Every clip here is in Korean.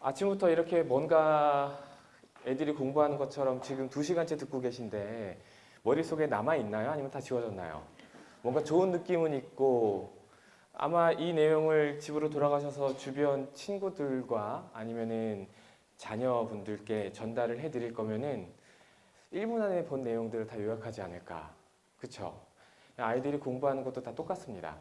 아침부터 이렇게 뭔가 애들이 공부하는 것처럼 지금 2시간째 듣고 계신데 머릿속에 남아있나요? 아니면 다 지워졌나요? 뭔가 좋은 느낌은 있고 아마 이 내용을 집으로 돌아가셔서 주변 친구들과 아니면은 자녀분들께 전달을 해드릴 거면은 1분 안에 본 내용들을 다 요약하지 않을까. 그쵸? 아이들이 공부하는 것도 다 똑같습니다.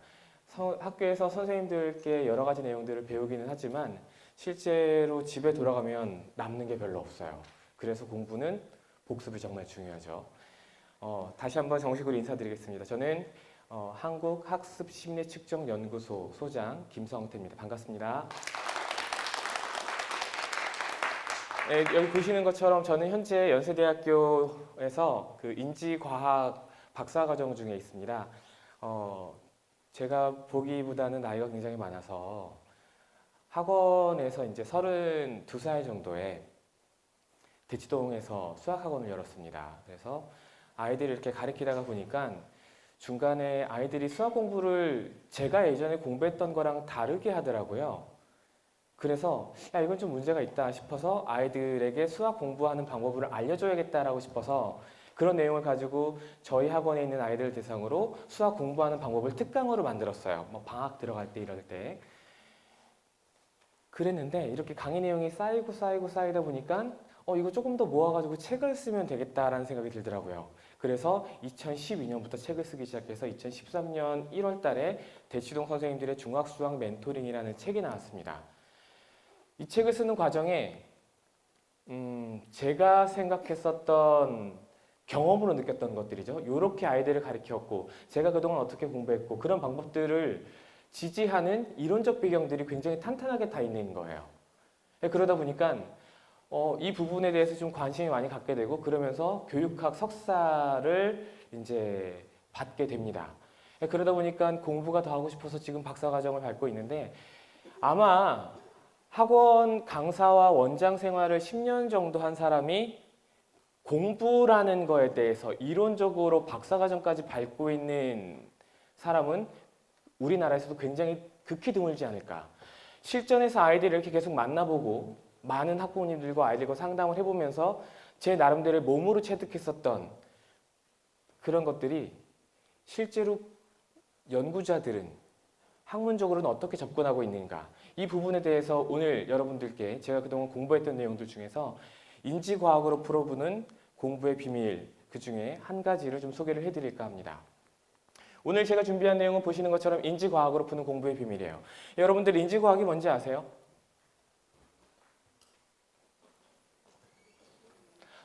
학교에서 선생님들께 여러 가지 내용들을 배우기는 하지만 실제로 집에 돌아가면 남는 게 별로 없어요. 그래서 공부는 복습이 정말 중요하죠. 다시 한번 정식으로 인사드리겠습니다. 저는 한국학습심리측정연구소 소장 김성태입니다. 반갑습니다. 네, 여기 보시는 것처럼 저는 현재 연세대학교에서 그 인지과학 박사과정 중에 있습니다. 제가 보기보다는 나이가 굉장히 많아서 학원에서 이제 32살 정도에 대치동에서 수학학원을 열었습니다. 그래서 아이들을 이렇게 가르치다가 보니까 중간에 아이들이 수학 공부를 제가 예전에 공부했던 거랑 다르게 하더라고요. 그래서 야, 이건 좀 문제가 있다 싶어서 아이들에게 수학 공부하는 방법을 알려줘야겠다라고 싶어서 그런 내용을 가지고 저희 학원에 있는 아이들 대상으로 수학 공부하는 방법을 특강으로 만들었어요. 뭐 방학 들어갈 때 이럴 때. 그랬는데 이렇게 강의 내용이 쌓이다 보니까 이거 조금 더 모아가지고 책을 쓰면 되겠다라는 생각이 들더라고요. 그래서 2012년부터 책을 쓰기 시작해서 2013년 1월 달에 대치동 선생님들의 중학수학 멘토링이라는 책이 나왔습니다. 이 책을 쓰는 과정에 제가 생각했었던 경험으로 느꼈던 것들이죠. 이렇게 아이들을 가르쳤고 제가 그동안 어떻게 공부했고 그런 방법들을 지지하는 이론적 배경들이 굉장히 탄탄하게 다 있는 거예요. 그러다 보니까 이 부분에 대해서 좀 관심이 많이 갖게 되고 그러면서 교육학 석사를 이제 받게 됩니다. 그러다 보니까 공부가 더 하고 싶어서 지금 박사과정을 밟고 있는데 아마 학원 강사와 원장 생활을 10년 정도 한 사람이 공부라는 거에 대해서 이론적으로 박사과정까지 밟고 있는 사람은 우리나라에서도 굉장히 극히 드물지 않을까. 실전에서 아이들을 이렇게 계속 만나보고 많은 학부모님들과 아이들과 상담을 해보면서 제 나름대로 몸으로 체득했었던 그런 것들이 실제로 연구자들은 학문적으로는 어떻게 접근하고 있는가. 이 부분에 대해서 오늘 여러분들께 제가 그동안 공부했던 내용들 중에서 인지과학으로 풀어보는 공부의 비밀 그 중에 한 가지를 좀 소개를 해드릴까 합니다. 오늘 제가 준비한 내용은 보시는 것처럼 인지과학으로 푸는 공부의 비밀이에요. 여러분들 인지과학이 뭔지 아세요?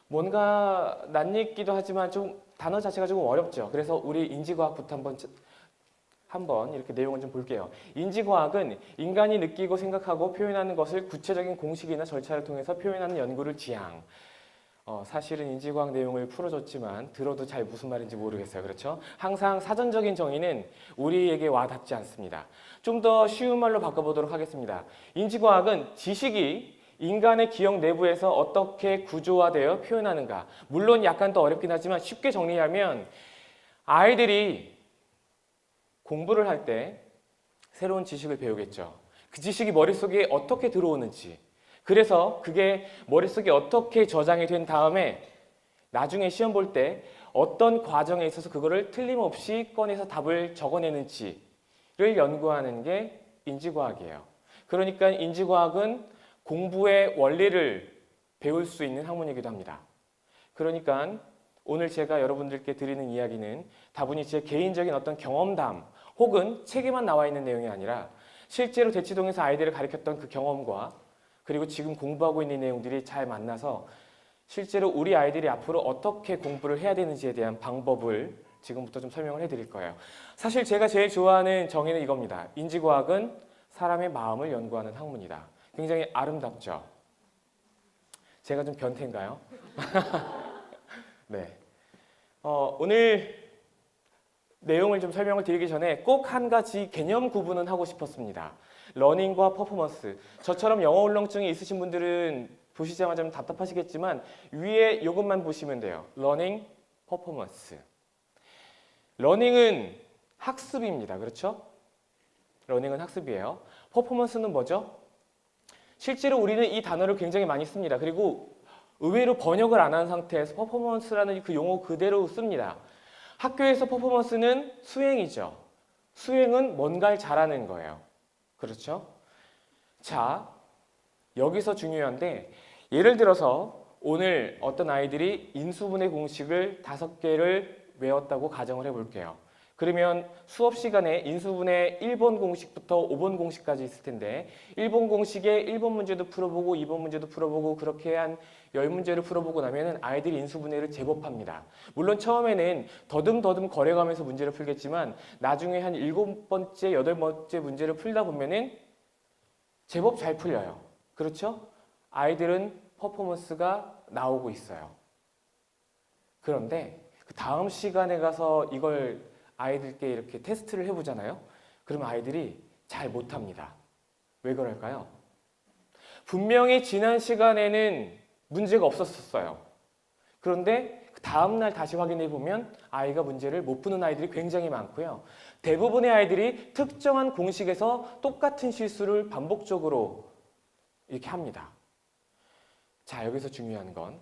뭔가 낯익기도 하지만 좀 단어 자체가 조금 어렵죠. 그래서 우리 인지과학부터 한번 이렇게 내용을 좀 볼게요. 인지과학은 인간이 느끼고 생각하고 표현하는 것을 구체적인 공식이나 절차를 통해서 표현하는 연구를 지향. 사실은 인지과학 내용을 풀어줬지만 들어도 잘 무슨 말인지 모르겠어요. 그렇죠? 항상 사전적인 정의는 우리에게 와닿지 않습니다. 좀 더 쉬운 말로 바꿔보도록 하겠습니다. 인지과학은 지식이 인간의 기억 내부에서 어떻게 구조화되어 표현하는가. 물론 약간 더 어렵긴 하지만 쉽게 정리하면 아이들이 공부를 할 때 새로운 지식을 배우겠죠. 그 지식이 머릿속에 어떻게 들어오는지 그래서 그게 머릿속에 어떻게 저장이 된 다음에 나중에 시험 볼 때 어떤 과정에 있어서 그거를 틀림없이 꺼내서 답을 적어내는지를 연구하는 게 인지과학이에요. 그러니까 인지과학은 공부의 원리를 배울 수 있는 학문이기도 합니다. 그러니까 오늘 제가 여러분들께 드리는 이야기는 다분히 제 개인적인 어떤 경험담 혹은 책에만 나와 있는 내용이 아니라 실제로 대치동에서 아이들을 가르쳤던 그 경험과 그리고 지금 공부하고 있는 내용들이 잘 만나서 실제로 우리 아이들이 앞으로 어떻게 공부를 해야 되는지에 대한 방법을 지금부터 좀 설명을 해드릴 거예요. 사실 제가 제일 좋아하는 정의는 이겁니다. 인지과학은 사람의 마음을 연구하는 학문이다. 굉장히 아름답죠? 제가 좀 변태인가요? 네. 오늘 내용을 좀 설명을 드리기 전에 꼭 한 가지 개념 구분은 하고 싶었습니다. 러닝과 퍼포먼스. 저처럼 영어 울렁증이 있으신 분들은 보시자마자 좀 답답하시겠지만 위에 이것만 보시면 돼요. 러닝, 퍼포먼스. 러닝은 학습입니다. 그렇죠? 러닝은 학습이에요. 퍼포먼스는 뭐죠? 실제로 우리는 이 단어를 굉장히 많이 씁니다. 그리고 의외로 번역을 안 한 상태에서 퍼포먼스라는 그 용어 그대로 씁니다. 학교에서 퍼포먼스는 수행이죠. 수행은 뭔가를 잘하는 거예요. 그렇죠? 자, 여기서 중요한데 예를 들어서 오늘 어떤 아이들이 인수분해 공식을 5개를 외웠다고 가정을 해볼게요. 그러면 수업 시간에 인수분해 1번 공식부터 5번 공식까지 있을 텐데 1번 공식에 1번 문제도 풀어보고 2번 문제도 풀어보고 그렇게 한 10문제를 풀어보고 나면은 아이들이 인수분해를 제법 합니다. 물론 처음에는 더듬더듬 거려가면서 문제를 풀겠지만 나중에 한 7번째, 8번째 문제를 풀다 보면은 제법 잘 풀려요. 그렇죠? 아이들은 퍼포먼스가 나오고 있어요. 그런데 그 다음 시간에 가서 이걸 아이들께 이렇게 테스트를 해보잖아요. 그러면 아이들이 잘 못합니다. 왜 그럴까요? 분명히 지난 시간에는 문제가 없었어요. 그런데 그 다음날 다시 확인해 보면 아이가 문제를 못 푸는 아이들이 굉장히 많고요. 대부분의 아이들이 특정한 공식에서 똑같은 실수를 반복적으로 이렇게 합니다. 자, 여기서 중요한 건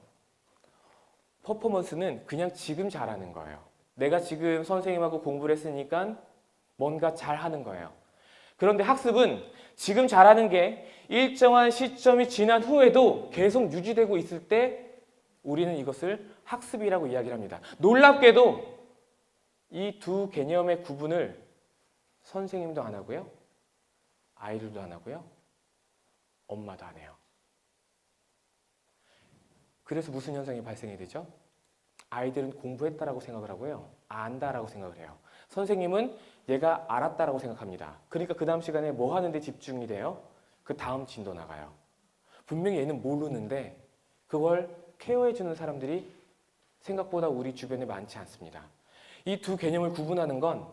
퍼포먼스는 그냥 지금 잘하는 거예요. 내가 지금 선생님하고 공부를 했으니까 뭔가 잘하는 거예요. 그런데 학습은 지금 잘하는 게 일정한 시점이 지난 후에도 계속 유지되고 있을 때 우리는 이것을 학습이라고 이야기를 합니다. 놀랍게도 이 두 개념의 구분을 선생님도 안 하고요. 아이들도 안 하고요. 엄마도 안 해요. 그래서 무슨 현상이 발생이 되죠? 아이들은 공부했다라고 생각을 하고요. 안다라고 생각을 해요. 선생님은 얘가 알았다라고 생각합니다. 그러니까 그 다음 시간에 뭐 하는데 집중이 돼요? 그 다음 진도 나가요. 분명히 얘는 모르는데 그걸 케어해주는 사람들이 생각보다 우리 주변에 많지 않습니다. 이 두 개념을 구분하는 건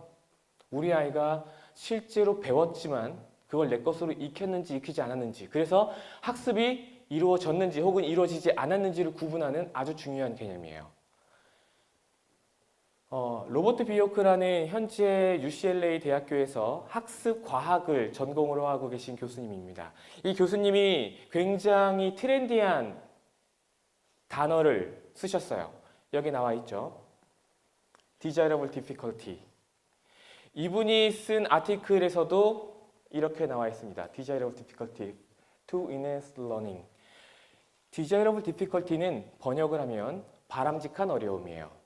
우리 아이가 실제로 배웠지만 그걸 내 것으로 익혔는지 익히지 않았는지, 그래서 학습이 이루어졌는지 혹은 이루어지지 않았는지를 구분하는 아주 중요한 개념이에요. 로버트 비오크라는 현재 UCLA 대학교에서 학습 과학을 전공으로 하고 계신 교수님입니다. 이 교수님이 굉장히 트렌디한 단어를 쓰셨어요. 여기 나와 있죠. Desirable difficulty. 이분이 쓴 아티클에서도 이렇게 나와 있습니다. Desirable difficulty to enhance learning. Desirable difficulty는 번역을 하면 바람직한 어려움이에요.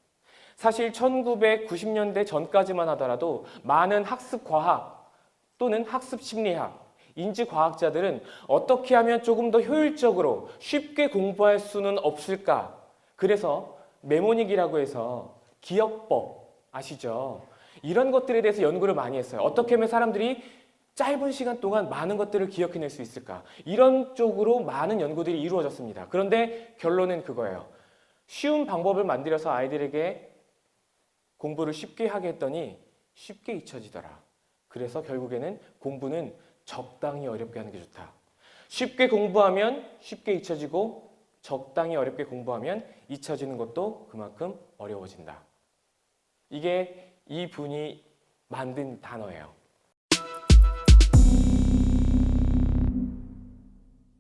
사실 1990년대 전까지만 하더라도 많은 학습 과학 또는 학습 심리학, 인지 과학자들은 어떻게 하면 조금 더 효율적으로 쉽게 공부할 수는 없을까? 그래서 메모닉이라고 해서 기억법 아시죠? 이런 것들에 대해서 연구를 많이 했어요. 어떻게 하면 사람들이 짧은 시간 동안 많은 것들을 기억해낼 수 있을까? 이런 쪽으로 많은 연구들이 이루어졌습니다. 그런데 결론은 그거예요. 쉬운 방법을 만들어서 아이들에게 공부를 쉽게 하게 했더니 쉽게 잊혀지더라. 그래서 결국에는 공부는 적당히 어렵게 하는 게 좋다. 쉽게 공부하면 쉽게 잊혀지고 적당히 어렵게 공부하면 잊혀지는 것도 그만큼 어려워진다. 이게 이 분이 만든 단어예요.